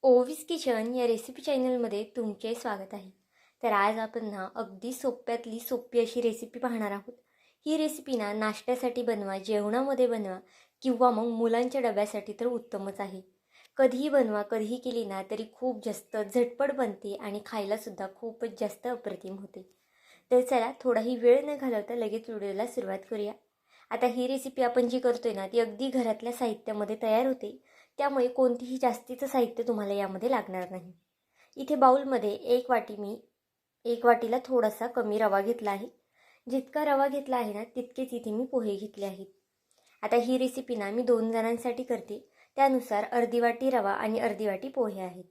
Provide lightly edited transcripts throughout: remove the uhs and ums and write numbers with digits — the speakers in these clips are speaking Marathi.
ओवीस किचन या रेसिपी चॅनलमध्ये तुमचे स्वागत आहे. तर आज आपण ना अगदी सोप्यातली सोपी अशी रेसिपी पाहणार आहोत. ही रेसिपी ना नाश्त्यासाठी बनवा, जेवणामध्ये बनवा किंवा मग मुलांच्या डब्यासाठी तर उत्तमच आहे. कधीही बनवा, कधीही केली ना तरी खूप जास्त झटपट बनते आणि खायलासुद्धा खूपच जास्त अप्रतिम होते. तर चला थोडाही वेळ न घालवता लगेच व्हिडिओला सुरुवात करूया. आता ही रेसिपी आपण जी करतोय ना ती अगदी घरातल्या साहित्यामध्ये तयार होते. त्यामुळे कोणतीही जास्तीचं साहित्य तुम्हाला यामध्ये लागणार नाही. इथे बाउलमध्ये एक वाटीला थोडासा कमी रवा घेतला आहे. जितका रवा घेतला आहे ना तितकेच इथे मी पोहे घेतले आहेत. आता ही रेसिपी ना मी 2 जणांसाठी करते. त्यानुसार अर्धी वाटी रवा आणि अर्धी वाटी पोहे आहेत.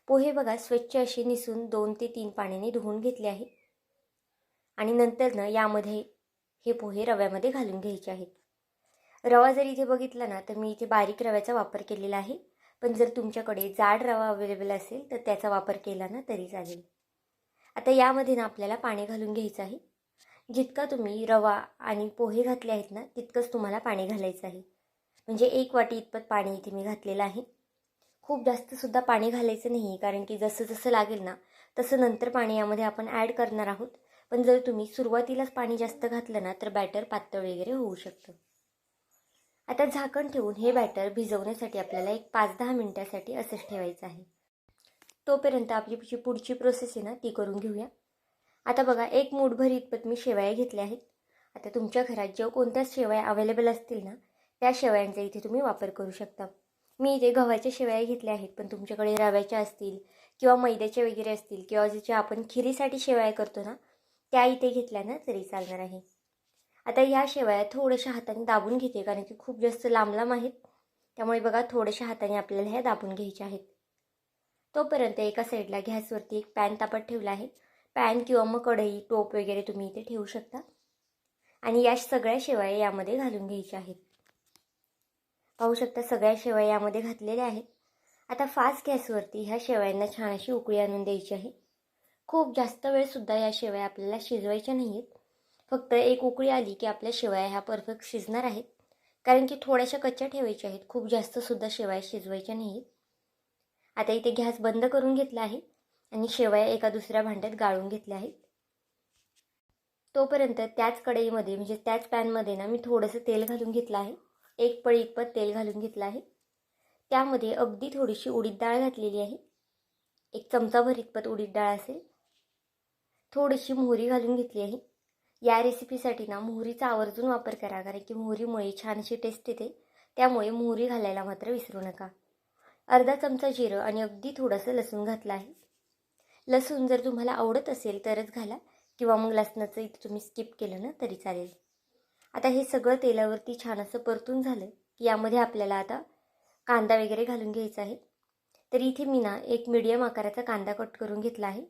पोहे बघा स्वच्छ असे निसून 2 ते 3 पाण्याने धुवून घेतले आहेत. आणि नंतर ना यामध्ये हे पोहे रव्यामध्ये घालून घ्यायचे आहेत. रवा जर इथे बघितला ना तर मी इथे बारीक रव्याचा वापर केलेला आहे. पण जर तुमच्याकडे जाड रवा अवेलेबल असेल तर त्याचा वापर केला ना तरी चालेल. आता यामध्ये ना आपल्याला पाणी घालून घ्यायचं आहे. जितका तुम्ही रवा आणि पोहे घातले आहेत ना तितकंच तुम्हाला पाणी घालायचं आहे. म्हणजे 1 वाटी इतपत पाणी इथे मी घातलेलं आहे. खूप जास्तसुद्धा पाणी घालायचं नाही, कारण की जसं जसं लागेल ना तसं नंतर पाणी यामध्ये आपण ॲड करणार आहोत. पण जर तुम्ही सुरुवातीलाच पाणी जास्त घातलं ना तर बॅटर पातळ वगैरे होऊ शकतं. आता झाकण ठेवून हे बॅटर भिजवण्यासाठी आपल्याला एक 5-10 मिनिटासाठी असंच ठेवायचं आहे. तोपर्यंत आपली जी पुढची प्रोसेस आहे ना ती करून घेऊया. आता बघा 1 मूठभर इतपत मी शेवया घेतल्या आहेत. आता तुमच्या घरात जेव्हा कोणत्या शेवया अवेलेबल असतील ना त्या शेवयांचा इथे तुम्ही वापर करू शकता. मी इथे गव्हाच्या शेवया घेतल्या आहेत, पण तुमच्याकडे रव्याच्या असतील किंवा मैद्याच्या वगैरे असतील किंवा ज्याच्या आपण खिरीसाठी शेवया करतो ना त्या इथे घेतल्या ना तरी चालणार आहे. आता ह्या शेवया थोड्याशा हाताने दाबून घेते, कारण की खूप जास्त लांब लांब आहेत. त्यामुळे बघा थोड्याशा हाताने आपल्याला ह्या दाबून घ्यायच्या आहेत. तोपर्यंत एका साईडला गॅसवरती एक पॅन तापत ठेवला आहे. पॅन किंवा मग कढई, टोप वगैरे तुम्ही इथे ठेवू शकता. आणि या सगळ्या शेवया यामध्ये घालून घ्यायच्या आहेत. पाहू शकता सगळ्या शेवया यामध्ये घातलेल्या आहेत. आता फास्ट गॅसवरती ह्या शेवयांना छान अशी उकळी आणून द्यायची आहे. खूप जास्त वेळसुद्धा या शेवया आपल्याला शिजवायच्या नाही आहेत. फक्त एक उकळी आली की आपल्या शेवया ह्या परफेक्ट शिजणार आहेत. कारण की थोड्याशा कच्च्या ठेवायच्या आहेत, खूप जास्तसुद्धा शेवया शिजवायच्या नाही आहेत. आता इथे गॅस बंद करून घेतला आहे आणि शेवया एका दुसऱ्या भांड्यात गाळून घेतल्या आहेत. तोपर्यंत त्याच कढईमध्ये म्हणजे त्याच पॅनमध्ये ना मी थोडंसं तेल घालून घेतलं आहे. 1 पळी इतपत तेल घालून घेतलं आहे. त्यामध्ये अगदी थोडीशी उडीद डाळ घातलेली आहे. 1 चमचाभर इतपत उडीद डाळ असेल. थोडीशी मोहरी घालून घेतली आहे. या रेसिपीसाठी ना मोहरीचा आवर्जून वापर करा, कारण की मोहरीमुळे छान अशी टेस्ट येते. त्यामुळे मोहरी घालायला मात्र विसरू नका. अर्धा चमचा जिरं आणि अगदी थोडंसं लसूण घातलं आहे. लसूण जर तुम्हाला आवडत असेल तरच घाला किंवा मग लसणाचं इथे तुम्ही स्किप केलं ना तरी चालेल. आता हे सगळं तेलावरती छान असं परतून झालं की यामध्ये आपल्याला आता कांदा वगैरे घालून घ्यायचा आहे. तर इथे मी ना एक मीडियम आकाराचा कांदा कट करून घेतला आहे.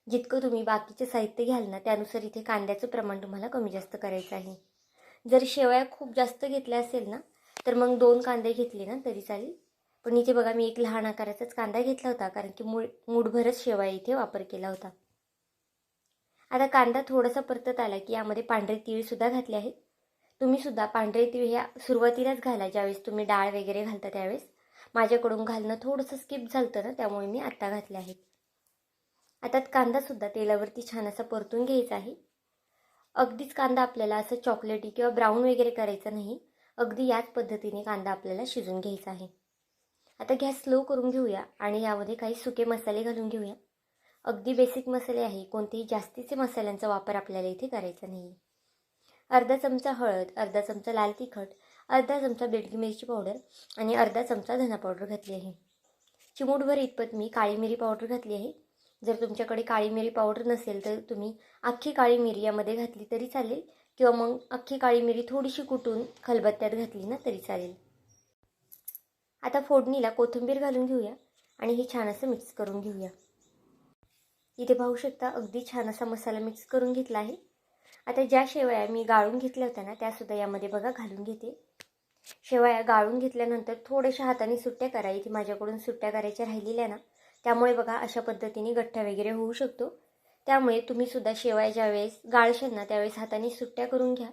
जितकं तुम्ही बाकीचे साहित्य घ्याल ना त्यानुसार इथे कांद्याचं प्रमाण तुम्हाला कमी जास्त करायचं आहे. जर शेवया खूप जास्त घेतल्या असेल ना तर मग 2 कांदे घेतले ना तरी चालेल. पण इथे बघा मी एक लहान आकाराचाच कांदा घेतला होता, कारण की मूठभरच शेवया इथे वापर केला होता. आता कांदा थोडासा परतत आला की यामध्ये पांढरे तीळसुद्धा घातले आहेत. तुम्ही सुद्धा पांढरे तीळ ह्या सुरुवातीलाच घाला, ज्यावेळेस तुम्ही डाळ वगैरे घालता त्यावेळेस. माझ्याकडून घालणं थोडंसं स्किप झालं ना त्यामुळे मी आत्ता घातले आहेत. आता कांदासुद्धा तेलावरती छान असा परतून घ्यायचा आहे. अगदीच कांदा आपल्याला असं चॉकलेटी किंवा ब्राऊन वगैरे करायचं नाही. अगदी याच पद्धतीने कांदा आपल्याला शिजून घ्यायचा आहे. आता गॅस स्लो करून घेऊया आणि यामध्ये काही सुके मसाले घालून घेऊया. अगदी बेसिक मसाले आहे, कोणतेही जास्तीचे मसाल्यांचा वापर आपल्याला इथे करायचा नाही. अर्धा चमचा हळद, अर्धा चमचा लाल तिखट, अर्धा चमचा बेडगी मिरची पावडर आणि अर्धा चमचा धना पावडर घातली आहे. चिमूटभर इतपत मी काळी मिरी पावडर घातली आहे. जर तुमच्याकडे काळी मिरी पावडर नसेल तर तुम्ही अख्खी काळी मिरी यामध्ये घातली तरी चालेल किंवा मग अख्खी काळी मिरी थोडीशी कुटून खलबत्त्यात घातली ना तरी चालेल. आता फोडणीला कोथिंबीर घालून घेऊया आणि हे छान असं मिक्स करून घेऊया. इथे पाहू शकता अगदी छान असा मसाला मिक्स करून घेतला आहे. आता ज्या शेवया मी गाळून घेतल्या होत्या ना त्यासुद्धा यामध्ये बघा घालून घेते. शेवया गाळून घेतल्यानंतर थोड्याशा हाताने सुट्ट्या करा. इथे माझ्याकडून सुट्ट्या करायच्या राहिलेल्या ना त्यामुळे बघा अशा पद्धतीने गठ्ठा वगैरे होऊ शकतो. त्यामुळे तुम्ही सुद्धा शेवया ज्यावेळेस गाळशाल ना त्यावेळेस हाताने सुट्ट्या करून घ्या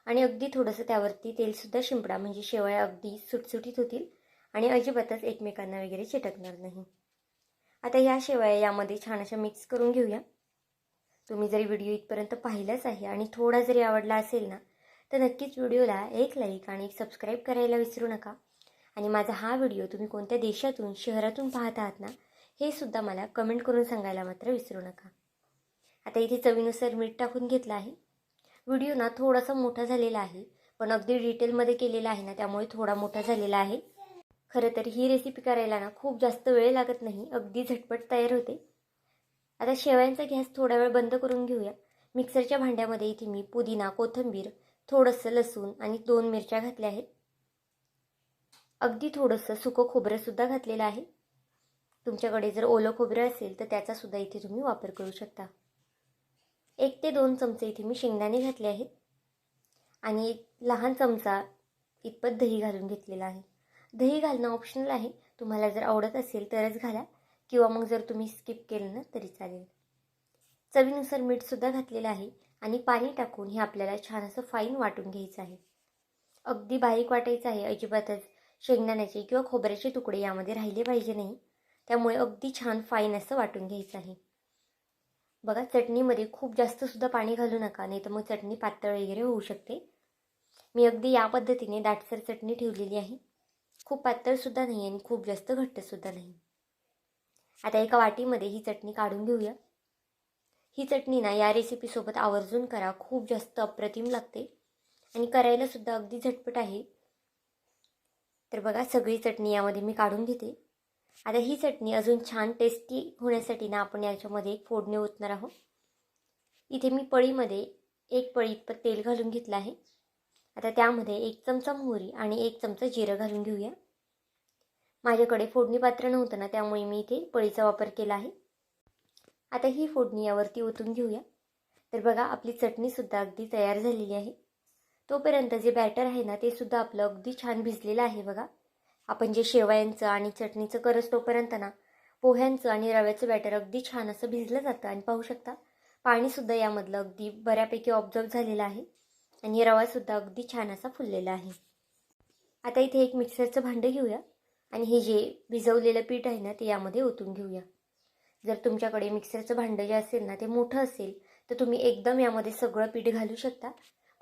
आणि अगदी थोडंसं त्यावरती तेलसुद्धा शिंपडा, म्हणजे शेवया अगदी सुटसुटीत होतील आणि अजिबातच एकमेकांना वगैरे चिटकणार नाही. आता ह्या शेवया यामध्ये छान अशा मिक्स करून घेऊया. तुम्ही जरी व्हिडिओ इथपर्यंत पाहिलाच आहे आणि थोडा जरी आवडला असेल ना, तर नक्कीच व्हिडिओला एक लाईक आणि एक सबस्क्राईब करायला विसरू नका. आणि माझा हा व्हिडिओ तुम्ही कोणत्या देशातून शहरातून पाहत आहात ना, हे सुद्धा मला कमेंट करून सांगायला मात्र विसरू नका. आता इथे चवीनुसार मीठ टाकून घेतलं आहे. व्हिडिओ ना थोडासा मोठा झालेला आहे, पण अगदी डिटेलमध्ये केलेला आहे ना, त्यामुळे थोडा मोठा झालेला आहे. खरं तर ही रेसिपी करायला ना खूप जास्त वेळ लागत नाही, अगदी झटपट तयार होते. आता शेवयांचा गॅस थोडा वेळ बंद करून घेऊया. मिक्सरच्या भांड्यामध्ये इथे मी पुदिना, कोथिंबीर, थोडंसं लसूण आणि 2 मिरच्या घातल्या आहेत. अगदी थोडंसं सुकं खोबरंसुद्धा घातलेलं आहे. तुमच्याकडे जर ओलं खोबरं असेल तर त्याचासुद्धा इथे तुम्ही वापर करू शकता. 1 ते 2 चमचे इथे मी शेंगदाणे घातले आहेत आणि 1 लहान चमचा इतपत दही घालून घेतलेलं आहे. दही घालणं ऑप्शनल आहे, तुम्हाला जर आवडत असेल तरच घाला किंवा मग जर तुम्ही स्किप केलं ना तरी चालेल. चवीनुसार मीठसुद्धा घातलेलं आहे आणि पाणी टाकून हे आपल्याला छान असं फाईन वाटून घ्यायचं आहे. अगदी बारीक वाटायचं आहे, अजिबातच शेंगदाण्याचे किंवा खोबऱ्याचे तुकडे यामध्ये राहिले पाहिजे नाही. त्यामुळे अगदी छान फाईन असं वाटून घ्यायचं आहे. बघा, चटणीमध्ये खूप जास्तसुद्धा पाणी घालू नका, नाही तर मग चटणी पातळ वगैरे होऊ शकते. मी अगदी या पद्धतीने दाटसर चटणी ठेवलेली आहे. खूप पातळसुद्धा नाही आणि खूप जास्त घट्टसुद्धा नाही. आता एका वाटीमध्ये ही चटणी काढून घेऊया. ही चटणी ना या रेसिपीसोबत आवर्जून करा, खूप जास्त अप्रतिम लागते आणि करायलासुद्धा अगदी झटपट आहे. तर बघा, सगळी चटणी यामध्ये मी काढून घेते. आता ही चटणी अजून छान टेस्टी होण्यासाठी ना आपण याच्यामध्ये एक फोडणी ओतणार आहोत. इथे मी पळीमध्ये 1 पळी इतपत तेल घालून घेतलं आहे. आता त्यामध्ये 1 चमचा मोहरी आणि 1 चमचा जिरं घालून घेऊया. माझ्याकडे फोडणी पात्र नव्हतं ना, त्यामुळे मी इथे पळीचा वापर केला आहे. आता ही फोडणी यावरती ओतून घेऊया. तर बघा, आपली चटणीसुद्धा अगदी तयार झालेली आहे. तोपर्यंत जे बॅटर आहे ना, ते सुद्धा आपलं अगदी छान भिजलेलं आहे. बघा, आपण जे शेवयांचं आणि चटणीचं करत तोपर्यंत ना पोह्यांचं आणि रव्याचं बॅटर अगदी छान असं भिजलं जातं. आणि पाहू शकता, पाणीसुद्धा यामधलं अगदी बऱ्यापैकी ऑब्झर्व झालेलं आहे आणि रवासुद्धा अगदी छान असा फुललेला आहे. आता इथे एक मिक्सरचं भांडं घेऊया आणि हे जे भिजवलेलं पीठ आहे ना, ते यामध्ये ओतून घेऊया. जर तुमच्याकडे मिक्सरचं भांडं जे असेल ना, ते मोठं असेल तर तुम्ही एकदम यामध्ये सगळं पीठ घालू शकता.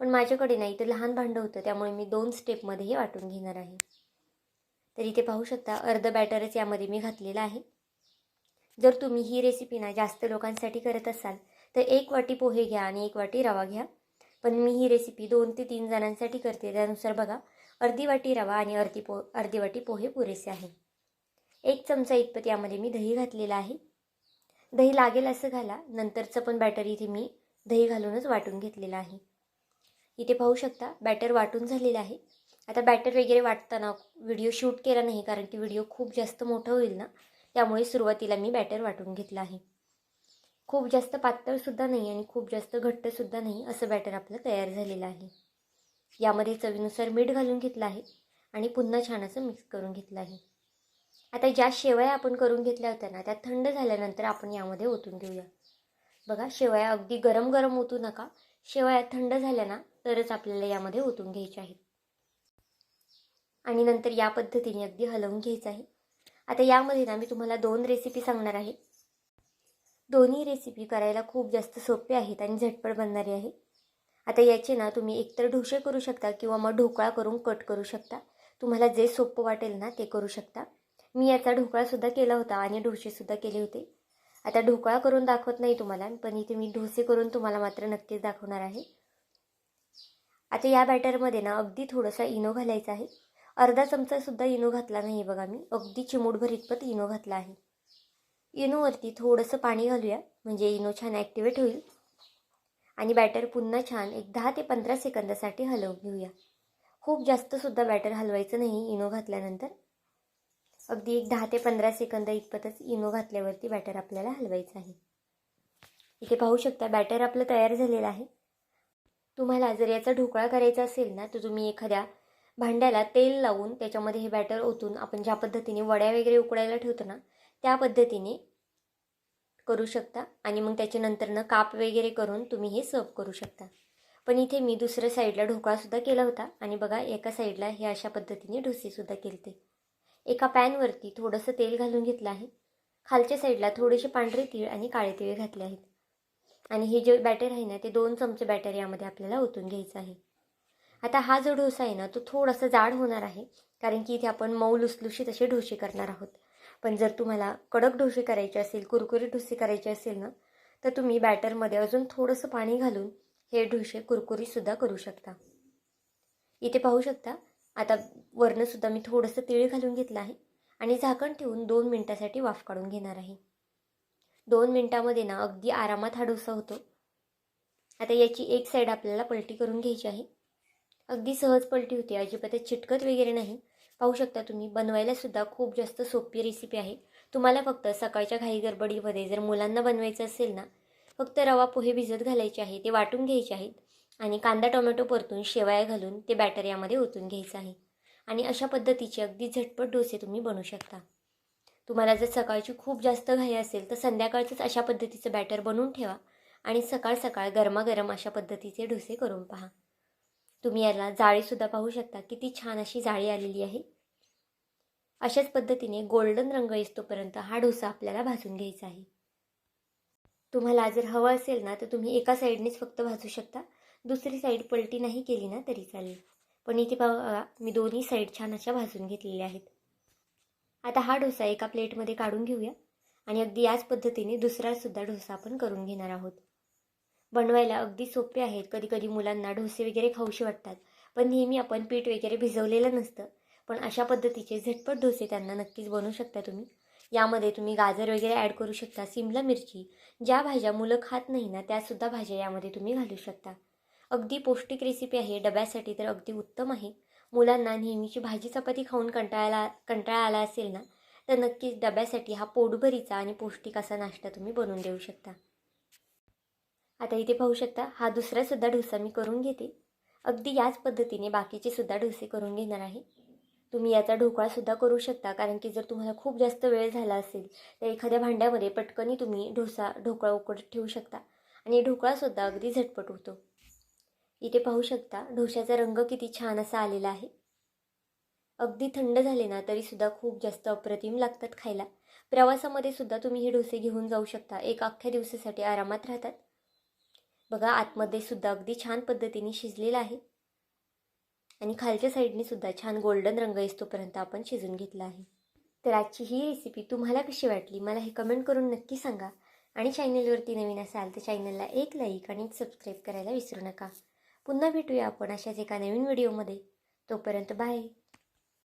पण माझ्याकडे नाही, तर लहान भांडं होतं, त्यामुळे मी 2 स्टेपमध्ये हे वाटून घेणार आहे. तर इथे पाहू शकता, अर्ध बॅटरच यामध्ये मी घातलेलं आहे. जर तुम्ही ही रेसिपी ना जास्त लोकांसाठी करत असाल तर 1 वाटी पोहे घ्या आणि 1 वाटी रवा घ्या. पण मी ही रेसिपी 2 ते 3 जणांसाठी करते, त्यानुसार बघा, अर्धी वाटी रवा आणि अर्धी वाटी पोहे पुरेसे आहे. 1 चमचा इतपत यामध्ये मी दही घातलेला आहे. दही लागेल असं घाला, नंतरचं पण बॅटर इथे मी दही घालूनच वाटून घेतलेलं आहे. इथे पाहू शकता, बॅटर वाटून झालेलं आहे. आता बॅटर वगैरे वाटताना व्हिडिओ शूट केला नाही, कारण की व्हिडिओ खूप जास्त मोठं होईल ना, त्यामुळे सुरुवातीला मी बॅटर वाटून घेतलं आहे. खूप जास्त पातळसुद्धा नाही आणि खूप जास्त घट्टसुद्धा नाही, असं बॅटर आपलं तयार झालेलं आहे. यामध्ये चवीनुसार मीठ घालून घेतलं आहे आणि पुन्हा छान असं मिक्स करून घेतलं आहे. आता ज्या शेवया आपण करून घेतल्या होत्या ना, त्या थंड झाल्यानंतर आपण यामध्ये ओतून घेऊया. बघा, शेवया अगदी गरम गरम ओतू नका, शेवया थंड झाल्या ना तरच आपल्याला यामध्ये ओतून घ्यायच्या आहेत आणि नंतर या पद्धतीने अगदी हलवून घ्यायचं आहे. आता यामध्ये ना मी तुम्हाला 2 रेसिपी सांगणार आहे. दोन्ही रेसिपी करायला खूप जास्त सोपे आहेत आणि झटपट बनणारे आहे. आता याचे ना तुम्ही एकतर ढोसे करू शकता किंवा मग ढोकळा करून कट करू शकता. तुम्हाला जे सोपं वाटेल ना ते करू शकता. मी याचा ढोकळासुद्धा केला होता आणि ढोसेसुद्धा केले होते. आता ढोकळा करून दाखवत नाही तुम्हाला, पण इथे मी ढोसे करून तुम्हाला मात्र नक्कीच दाखवणार आहे. आता या बॅटरमध्ये ना अगदी थोडासा इनो घालायचा आहे. अर्धा चमचासुद्धा इनो घातला नाही बघा, मी अगदी चिमूटभर इतपत इनो घातला आहे. इनोवरती थोडंसं पाणी घालूया, म्हणजे इनो छान ॲक्टिवेट होईल आणि बॅटर पुन्हा छान एक 10 ते 15 सेकंदासाठी हलवून घेऊया. खूप जास्तसुद्धा बॅटर हलवायचं नाही इनो घातल्यानंतर. अगदी एक 10 ते 15 सेकंद इतपतच इनो घातल्यावरती बॅटर आपल्याला हलवायचं आहे. इथे पाहू शकता, बॅटर आपलं तयार झालेलं आहे. तुम्हाला जर याचा ढोकळा करायचा असेल ना, तर तुम्ही एखाद्या भांड्याला तेल लावून त्याच्यामध्ये हे बॅटर ओतून आपण ज्या पद्धतीने वड्या वगैरे उकडायला ठेवतो ना, त्या पद्धतीने करू शकता आणि मग त्याच्यानंतरनं काप वगैरे करून तुम्ही हे सर्व करू शकता. पण इथे मी दुसऱ्या साईडला ढोकळासुद्धा केला होता आणि बघा, एका साईडला हे अशा पद्धतीने डोसेसुद्धा केले. एका पॅनवरती थोडंसं तेल घालून घेतलं आहे. खालच्या साईडला थोडेसे पांढरे तीळ आणि काळे तीळ घातले आहेत. आणि हे जे बॅटर आहे ना ते 2 चमचे बॅटर यामध्ये आपल्याला ओतून घ्यायचं आहे. आता हा जो डोसा आहे ना तो थोडासा जाड होणार आहे, कारण की इथे आपण मऊ लुसलुशीत असे डोसे करणार आहोत. पण जर तुम्हाला कडक डोसे करायचे असेल, कुरकुरीत डोसे करायचे असेल ना, तर तुम्ही बॅटरमध्ये अजून थोडंसं पाणी घालून हे डोसे कुरकुरीतसुद्धा करू शकता. इथे पाहू शकता, आता वरनंसुद्धा मी थोडंसं तीळ घालून घेतलं आहे आणि झाकण ठेवून 2 मिनिटासाठी वाफ काढून घेणार आहे. 2 मिनिटामध्ये ना अगदी आरामात हा डोसा होतो. आता याची एक साईड आपल्याला पलटी करून घ्यायची आहे. अगदी सहज पलटी होते, अजिबातच चिटकत वगैरे नाही. पाहू शकता तुम्ही, बनवायला सुद्धा खूप जास्त सोपी रेसिपी आहे. तुम्हाला फक्त सकाळच्या घाई गडबडीमध्ये जर मुलांना बनवायचं असेल ना, फक्त रवा पोहे भिजत घालायचे आहे, ते वाटून घ्यायचे आहेत आणि कांदा टोमॅटो परतून शेवया घालून ते बॅटर यामध्ये ओतून घ्यायचं आहे. आणि अशा पद्धतीचे अगदी झटपट डोसे तुम्ही बनवू शकता. तुम्हाला जर सकाळची खूप जास्त घाई असेल तर संध्याकाळचंच अशा पद्धतीचं बॅटर बनवून ठेवा आणि सकाळ सकाळ गरमागरम अशा पद्धतीचे डोसे करून पहा. तुम्ही याला जाळीसुद्धा पाहू शकता, किती छान अशी जाळी आलेली आहे. अशाच पद्धतीने गोल्डन रंग येईस्तोपर्यंत हा डोसा आपल्याला भाजून घ्यायचा आहे. तुम्हाला जर हवं असेल ना तर तुम्ही एका साईडनेच फक्त भाजू शकता, दुसरी साईड पलटी नाही केली ना तरी चालेल. पण इथे बघा, मी दोन्ही साईड छान अशा भाजून घेतलेल्या आहेत. आता हा डोसा एका प्लेटमध्ये काढून घेऊया आणि अगदी याच पद्धतीने दुसरासुद्धा डोसा आपण करून घेणार आहोत. बनवायला अगदी सोपे आहेत. कधी कधी मुलांना डोसे वगैरे खाऊशी वाटतात, पण नेहमी आपण पीठ वगैरे भिजवलेलं नसतं. पण अशा पद्धतीचे झटपट डोसे त्यांना नक्कीच बनवू शकता तुम्ही. यामध्ये तुम्ही गाजर वगैरे ॲड करू शकता, सिमला मिरची, ज्या भाज्या मुलं खात नाही ना त्यासुद्धा भाज्या यामध्ये तुम्ही घालू शकता. अगदी पौष्टिक रेसिपी आहे, डब्यासाठी तर अगदी उत्तम आहे. मुलांना नेहमीची भाजी चपाती खाऊन कंटाळा आला असेल ना, तर नक्कीच डब्यासाठी हा पोटभरीचा आणि पौष्टिक असा नाश्ता तुम्ही बनवून देऊ शकता. आता इथे पाहू शकता, हा दुसरासुद्धा डोसा मी करून घेते. अगदी याच पद्धतीने बाकीचे सुद्धा डोसे करून घेणार आहे. तुम्ही याचा ढोकळासुद्धा करू शकता, कारण की जर तुम्हाला खूप जास्त वेळ झाला असेल तर एखाद्या भांड्यामध्ये पटकनी तुम्ही ढोकळा उकडत ठेवू शकता आणि ढोकळासुद्धा अगदी झटपट होतो. इथे पाहू शकता, डोशाचा रंग किती छान असा आलेला आहे. अगदी थंड झाले ना तरीसुद्धा खूप जास्त अप्रतिम लागतात खायला. प्रवासामध्ये सुद्धा तुम्ही हे डोसे घेऊन जाऊ शकता, एक अख्ख्या दिवसासाठी आरामात राहतात. बघा, आतमध्ये सुद्धा अगदी छान पद्धतीने शिजलेला आहे आणि खालच्या साईडने सुद्धा छान गोल्डन रंग येतोपर्यंत आपण शिजून घेतला आहे. तर आजची ही रेसिपी तुम्हाला कशी वाटली मला हे कमेंट करून नक्की सांगा. आणि चॅनलवरती नवीन असाल तर चॅनलला एक लाईक आणि सबस्क्राईब करायला विसरू नका. पुन्हा भेटूया आपण अशाच एका नवीन व्हिडिओमध्ये. तोपर्यंत बाय.